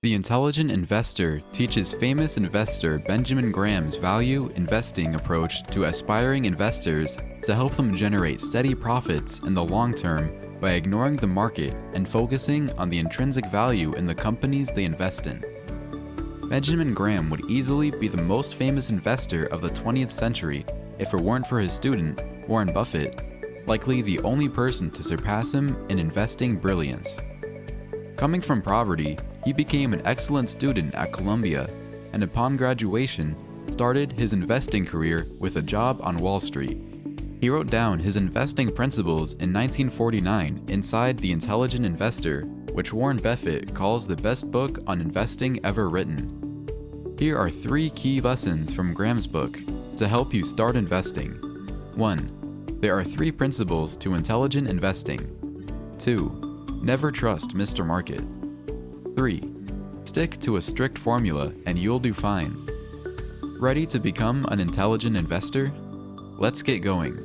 The Intelligent Investor teaches famous investor Benjamin Graham's value investing approach to aspiring investors to help them generate steady profits in the long term by ignoring the market and focusing on the intrinsic value in the companies they invest in. Benjamin Graham would easily be the most famous investor of the 20th century if it weren't for his student, Warren Buffett, likely the only person to surpass him in investing brilliance. Coming from poverty, he became an excellent student at Columbia, and upon graduation, started his investing career with a job on Wall Street. He wrote down his investing principles in 1949 inside The Intelligent Investor, which Warren Buffett calls the best book on investing ever written. Here are 3 key lessons from Graham's book to help you start investing. 1. There are 3 principles to intelligent investing. 2. Never trust Mr. Market. 3. Stick to a strict formula and you'll do fine. Ready to become an intelligent investor? Let's get going.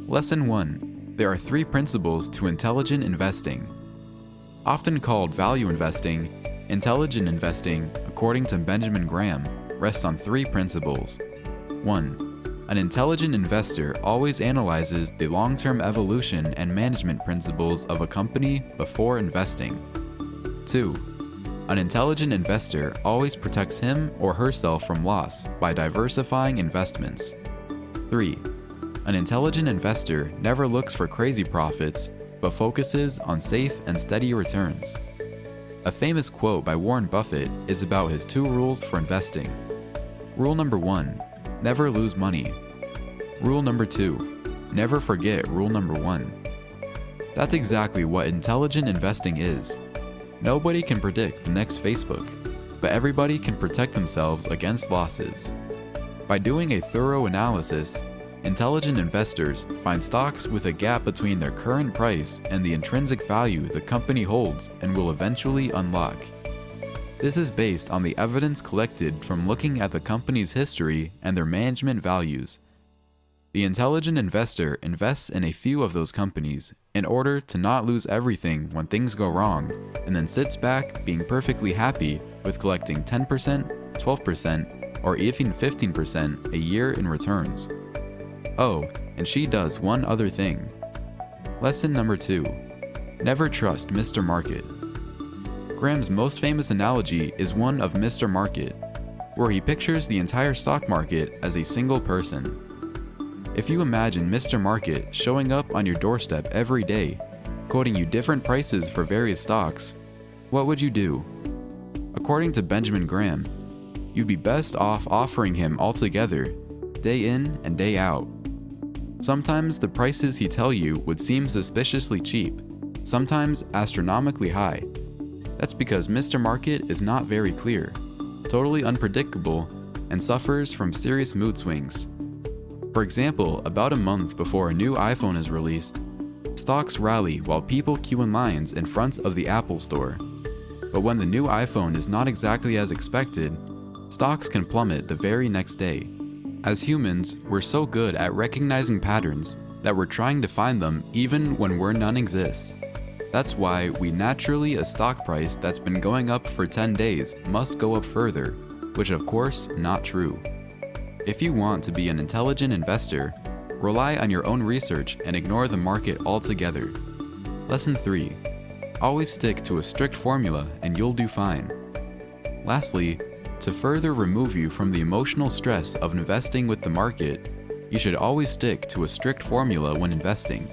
Lesson 1. There are 3 principles to intelligent investing. Often called value investing, intelligent investing, according to Benjamin Graham, rests on 3 principles. 1. An intelligent investor always analyzes the long-term evolution and management principles of a company before investing. 2. An intelligent investor always protects him or herself from loss by diversifying investments. 3. An intelligent investor never looks for crazy profits, but focuses on safe and steady returns. A famous quote by Warren Buffett is about his 2 rules for investing. Rule number 1, never lose money. Rule number 2, never forget rule number 1. That's exactly what intelligent investing is. Nobody can predict the next Facebook, but everybody can protect themselves against losses. By doing a thorough analysis, intelligent investors find stocks with a gap between their current price and the intrinsic value the company holds and will eventually unlock. This is based on the evidence collected from looking at the company's history and their management values. The intelligent investor invests in a few of those companies in order to not lose everything when things go wrong, and then sits back being perfectly happy with collecting 10%, 12%, or even 15% a year in returns. Oh, and she does one other thing. Lesson number 2. Never trust Mr. Market. Graham's most famous analogy is one of Mr. Market, where he pictures the entire stock market as a single person. If you imagine Mr. Market showing up on your doorstep every day, quoting you different prices for various stocks, what would you do? According to Benjamin Graham, you'd be best off offering him altogether, day in and day out. Sometimes the prices he tell you would seem suspiciously cheap, sometimes astronomically high. That's because Mr. Market is not very clear, totally unpredictable, and suffers from serious mood swings. For example, about a month before a new iPhone is released, stocks rally while people queue in lines in front of the Apple Store. But when the new iPhone is not exactly as expected, stocks can plummet the very next day. As humans, we're so good at recognizing patterns that we're trying to find them even when where none exists. That's why a stock price that's been going up for 10 days must go up further, which of course, not true. If you want to be an intelligent investor, rely on your own research and ignore the market altogether. Lesson 3. Always stick to a strict formula and you'll do fine. Lastly, to further remove you from the emotional stress of investing with the market, you should always stick to a strict formula when investing.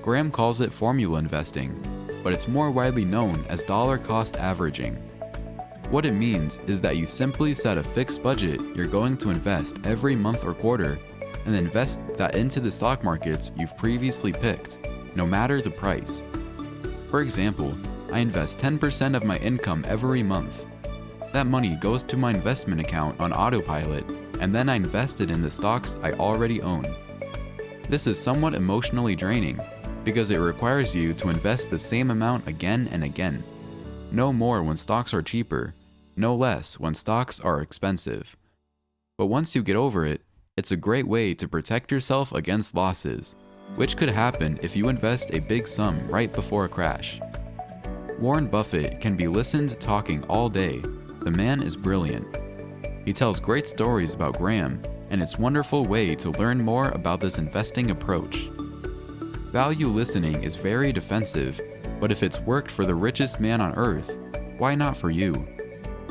Graham calls it formula investing, but it's more widely known as dollar cost averaging. What it means is that you simply set a fixed budget you're going to invest every month or quarter, and then invest that into the stock markets you've previously picked, no matter the price. For example, I invest 10% of my income every month. That money goes to my investment account on autopilot, and then I invest it in the stocks I already own. This is somewhat emotionally draining, because it requires you to invest the same amount again and again. No more when stocks are cheaper, no less when stocks are expensive. But once you get over it, it's a great way to protect yourself against losses, which could happen if you invest a big sum right before a crash. Warren Buffett can be listened talking all day. The man is brilliant. He tells great stories about Graham, and it's a wonderful way to learn more about this investing approach. Value listening is very defensive, but if it's worked for the richest man on earth, why not for you?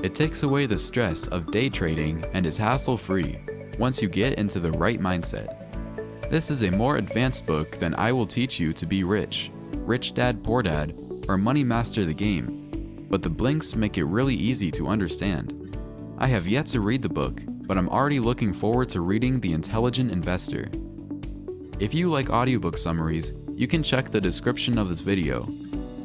It takes away the stress of day trading and is hassle-free once you get into the right mindset. This is a more advanced book than I Will Teach You to Be Rich, Rich Dad Poor Dad, or Money Master the Game, but the blinks make it really easy to understand. I have yet to read the book, but I'm already looking forward to reading The Intelligent Investor. If you like audiobook summaries, you can check the description of this video.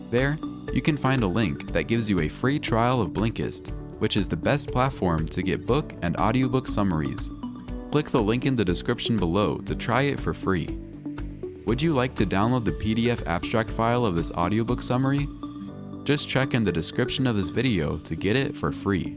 There, you can find a link that gives you a free trial of Blinkist, which is the best platform to get book and audiobook summaries. Click the link in the description below to try it for free. Would you like to download the PDF abstract file of this audiobook summary? Just check in the description of this video to get it for free.